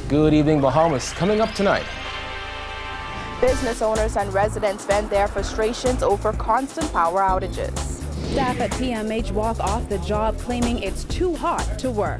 Good evening, Bahamas. Coming up tonight. Business owners and residents vent their frustrations over constant power outages. Staff at PMH walk off the job claiming it's too hot to work.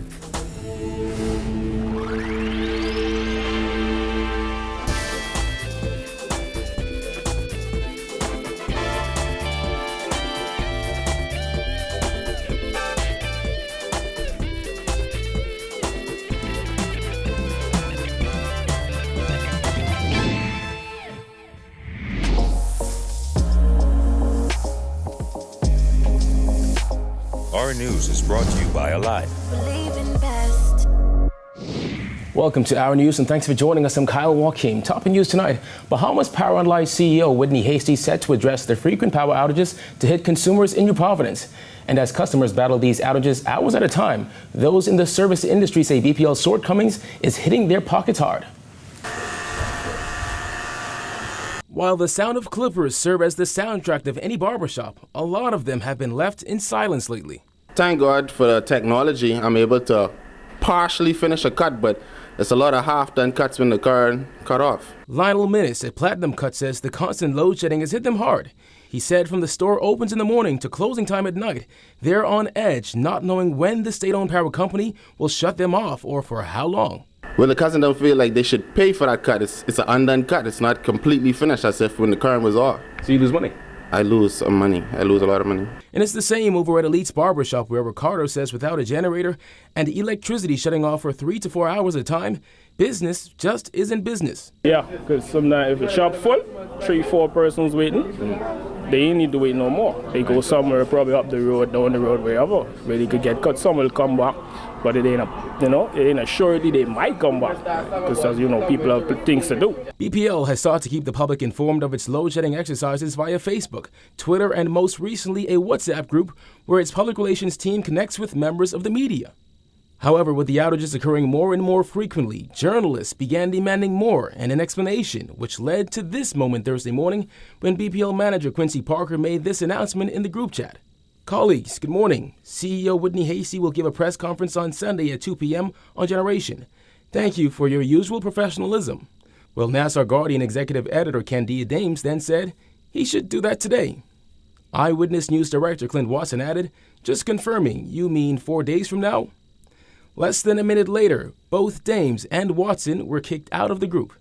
Our news is brought to you by Alive. Welcome to Our News and thanks for joining us. I'm Kyle Joachim. Topping news tonight, Bahamas Power and Light CEO Whitney Hasty set to address the frequent power outages to hit consumers in New Providence. And as customers battle these outages hours at a time, those in the service industry say BPL's shortcomings is hitting their pockets hard. While the sound of clippers serve as the soundtrack of any barbershop, a lot of them have been left in silence lately. Thank God for the technology. I'm able to partially finish a cut, but it's a lot of half-done cuts when the current cut off. LIONEL MINNIS at Platinum Cut says the constant load shedding has hit them hard. He said from the store opens in the morning to closing time at night, they're on edge, not knowing when the state-owned power company will shut them off or for how long. Well, the cousin don't feel like they should pay for that cut. It's an undone cut. It's not completely finished as if when the current was off. So you lose money? I lose some money. I lose a lot of money. And it's the same over at Elite's Barbershop, where Ricardo says without a generator and electricity shutting off for 3 to 4 hours at a time, business just isn't business. Yeah, because sometimes if the shop full, 3-4 persons waiting, they ain't need to wait no more. They go somewhere, probably up the road, down the road, wherever, where they could get cut. Some will come back, but it ain't a surety they might come back, because as you know, people have things to do. BPL has sought to keep the public informed of its load-shedding exercises via Facebook, Twitter, and most recently a WhatsApp group where its public relations team connects with members of the media. However, with the outages occurring more and more frequently, journalists began demanding more and an explanation, which led to this moment Thursday morning when BPL manager Quincy Parker made this announcement in the group chat. Colleagues, good morning. CEO Whitney Hasty will give a press conference on Sunday at 2 p.m. on Generation. Thank you for your usual professionalism. Well, Nassar Guardian executive editor Candia Dames then said he should do that today. Eyewitness News director Clint Watson added, just confirming, you mean 4 days from now? Less than a minute later, both Dames and Watson were kicked out of the group.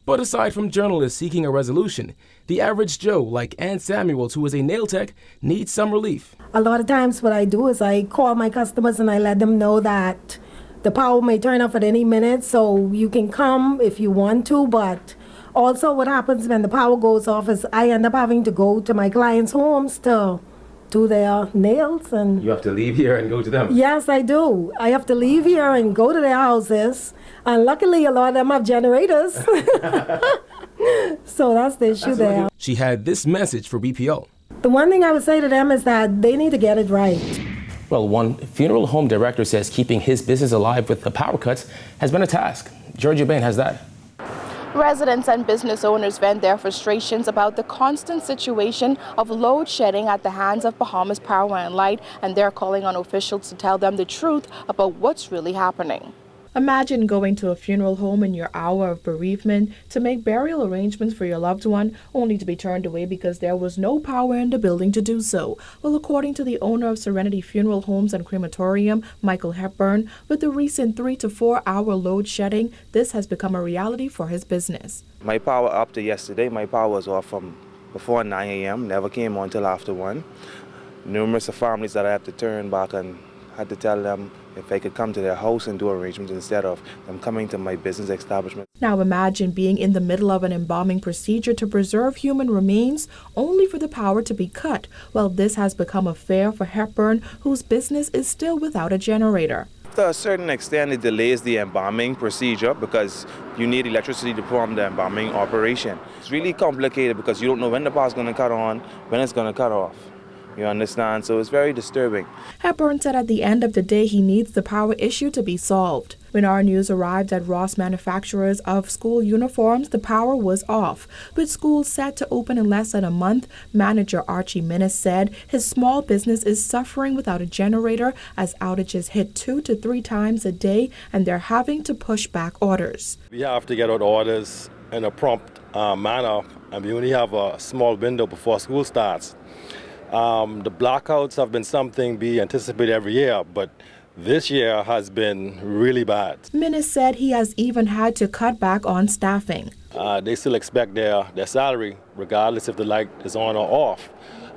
But aside from journalists seeking a resolution, the average Joe, like Ann Samuels, who is a nail tech, needs some relief. A lot of times what I do is I call my customers and I let them know that the power may turn off at any minute, so you can come if you want to, but also what happens when the power goes off is I end up having to go to my clients' homes to do their nails. And You have to leave here and go to them. Yes, I do. I have to leave here and go to their houses, and luckily a lot of them have generators. So that's the issue there. She had this message for BPL. The one thing I would say to them is that they need to get it right. Well, one funeral home director says keeping his business alive with the power cuts has been a task. Georgia Bain has that. Residents and business owners vent their frustrations about the constant situation of load shedding at the hands of Bahamas Power and Light, and they're calling on officials to tell them the truth about what's really happening. Imagine going to a funeral home in your hour of bereavement to make burial arrangements for your loved one, only to be turned away because there was no power in the building to do so. Well, according to the owner of Serenity Funeral Homes and Crematorium, Michael HEPBURN, with the recent 3 to 4 hour load shedding, this has become a reality for his business. My power up to yesterday, my power was off from before 9 a.m., never came on until after 1. Numerous of families that I had to turn back and had to tell them if I could come to their house and do arrangements instead of them coming to my business establishment. Now imagine being in the middle of an embalming procedure to preserve human remains only for the power to be cut. Well, this has become a fare for HEPBURN, whose business is still without a generator. To a certain extent, it delays the embalming procedure because you need electricity to perform the embalming operation. It's really complicated because you don't know when the power is going to cut on, when it's going to cut off. You understand? So it's very disturbing. HEPBURN said at the end of the day he needs the power issue to be solved. When our news arrived at Ross Manufacturers of school uniforms, the power was off. With schools set to open in less than a month, manager ARCHIE MINNIS said his small business is suffering without a generator as outages hit 2 to 3 times a day and they're having to push back orders. We have to get out orders in a prompt manner, and we only have a small window before school starts. The blackouts have been something we anticipate every year, but this year has been really bad. MINNIS said he has even had to cut back on staffing. They still expect their salary, regardless if the light is on or off.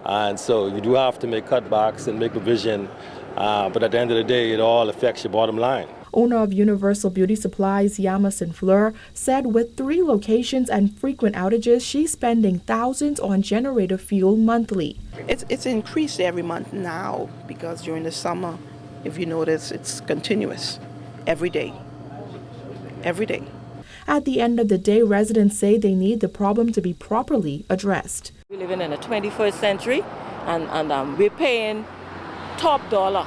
And so you do have to make cutbacks and make provision, but at the end of the day, it all affects your bottom line. Owner of Universal Beauty Supplies, YAMMA in FLEUR, said with 3 locations and frequent outages, she's spending thousands on generator fuel monthly. It's increased every month now because during the summer, if you notice, it's continuous every day. Every day. At the end of the day, residents say they need the problem to be properly addressed. We're living in the 21st century and we're paying top dollar.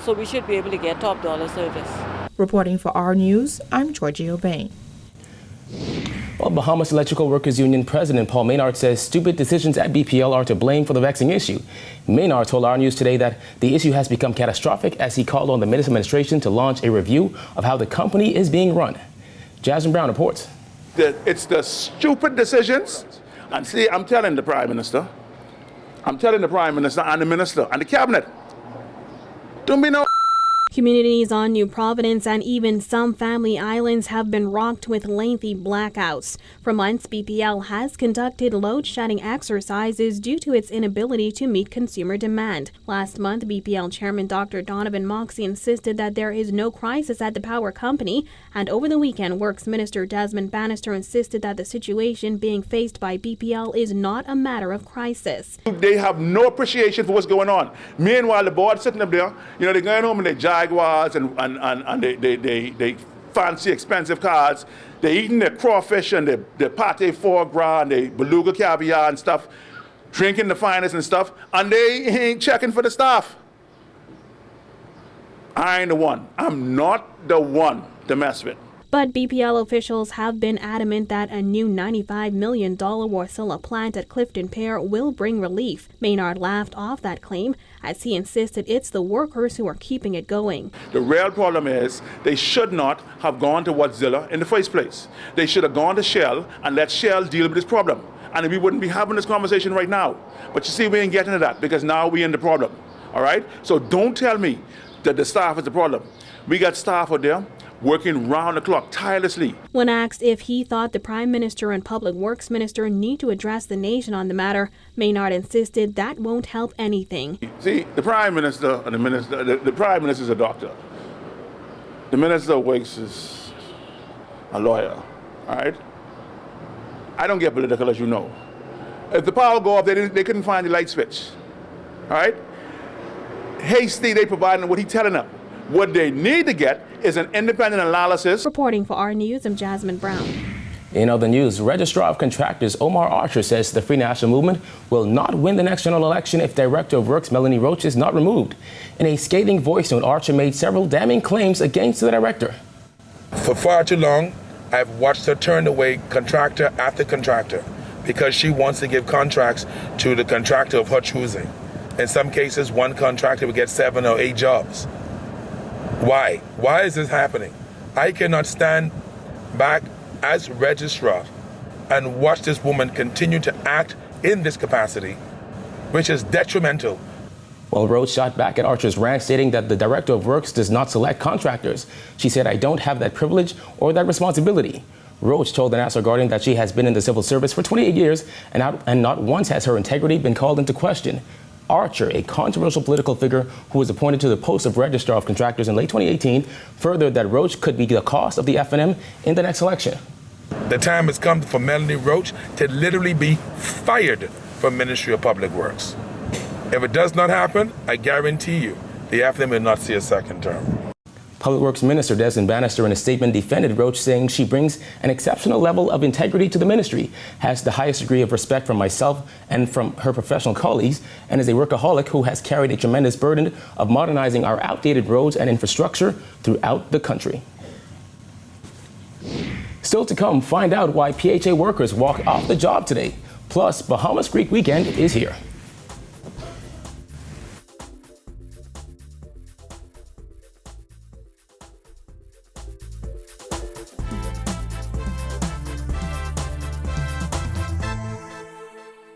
So we should be able to get top dollar service. Reporting for our news, I'm Georgie O'Bain. Well, Bahamas Electrical Workers Union President Paul Maynard says stupid decisions at BPL are to blame for the vexing issue. Maynard told our news today that the issue has become catastrophic as he called on the MINNIS administration to launch a review of how the company is being run. Jasmine Brown reports. It's the stupid decisions. And see, I'm telling the Prime Minister and the Minister and the Cabinet, don't be no. Communities on New Providence and even some family islands have been rocked with lengthy blackouts. For months, BPL has conducted load-shedding exercises due to its inability to meet consumer demand. Last month, BPL Chairman Dr. Donovan Moxey insisted that there is no crisis at the power company, and over the weekend, Works Minister Desmond Bannister insisted that the situation being faced by BPL is not a matter of crisis. They have no appreciation for what's going on. Meanwhile, the board sitting up there, they're going home and they Jaguars and they fancy expensive cars. They're eating their crawfish and their pate foie gras and their beluga caviar and stuff, drinking the finest and stuff, and they ain't checking for the staff. I ain't the one. I'm not the one to mess with. But BPL officials have been adamant that a new $95 million Warcilla plant at Clifton Pier will bring relief. Maynard laughed off that claim as he insisted it's the workers who are keeping it going. The real problem is they should not have gone to Woodzilla in the first place. They should have gone to Shell and let Shell deal with this problem. And we wouldn't be having this conversation right now. But you see, we ain't getting to that because now we're in the problem. All right? So don't tell me that the staff is the problem. We got staff out there working round the clock tirelessly. When asked if he thought the Prime Minister and Public Works Minister need to address the nation on the matter, Maynard insisted that won't help anything. See, the Prime Minister and the Minister, the Prime Minister is a doctor. The Minister of Works is a lawyer, all right? I don't get political, as you know. If the power go off, they couldn't find the light switch, all right? Hasty, they providing what he's telling them. What they need to get is an independent analysis. Reporting for our news, I'm Jasmine Brown. In other news, Registrar of Contractors Omar Archer says the Free National Movement will not win the next general election if Director of Works Melanie Roach is not removed. In a scathing voice note, Archer made several damning claims against the director. For far too long, I've watched her turn away contractor after contractor because she wants to give contracts to the contractor of her choosing. In some cases, one contractor will get 7 or 8 jobs. Why? Why is this happening? I cannot stand back as registrar and watch this woman continue to act in this capacity, which is detrimental. Well, Roach shot back at Archer's rant, stating that the Director of Works does not select contractors. She said, "I don't have that privilege or that responsibility." Roach told the National Guardian that she has been in the civil service for 28 years and not once has her integrity been called into question. Archer, a controversial political figure who was appointed to the post of Registrar of Contractors in late 2018, furthered that Roach could be the cost of the F&M in the next election. The time has come for Melanie Roach to literally be fired from Ministry of Public Works. If it does not happen, I guarantee you the F&M will not see a second term. Public Works Minister Desmond Bannister in a statement defended Roach, saying she brings an exceptional level of integrity to the ministry, has the highest degree of respect from myself and from her professional colleagues, and is a workaholic who has carried a tremendous burden of modernizing our outdated roads and infrastructure throughout the country. Still to come, find out why PHA workers walk off the job today. Plus, Bahamas Greek Weekend is here.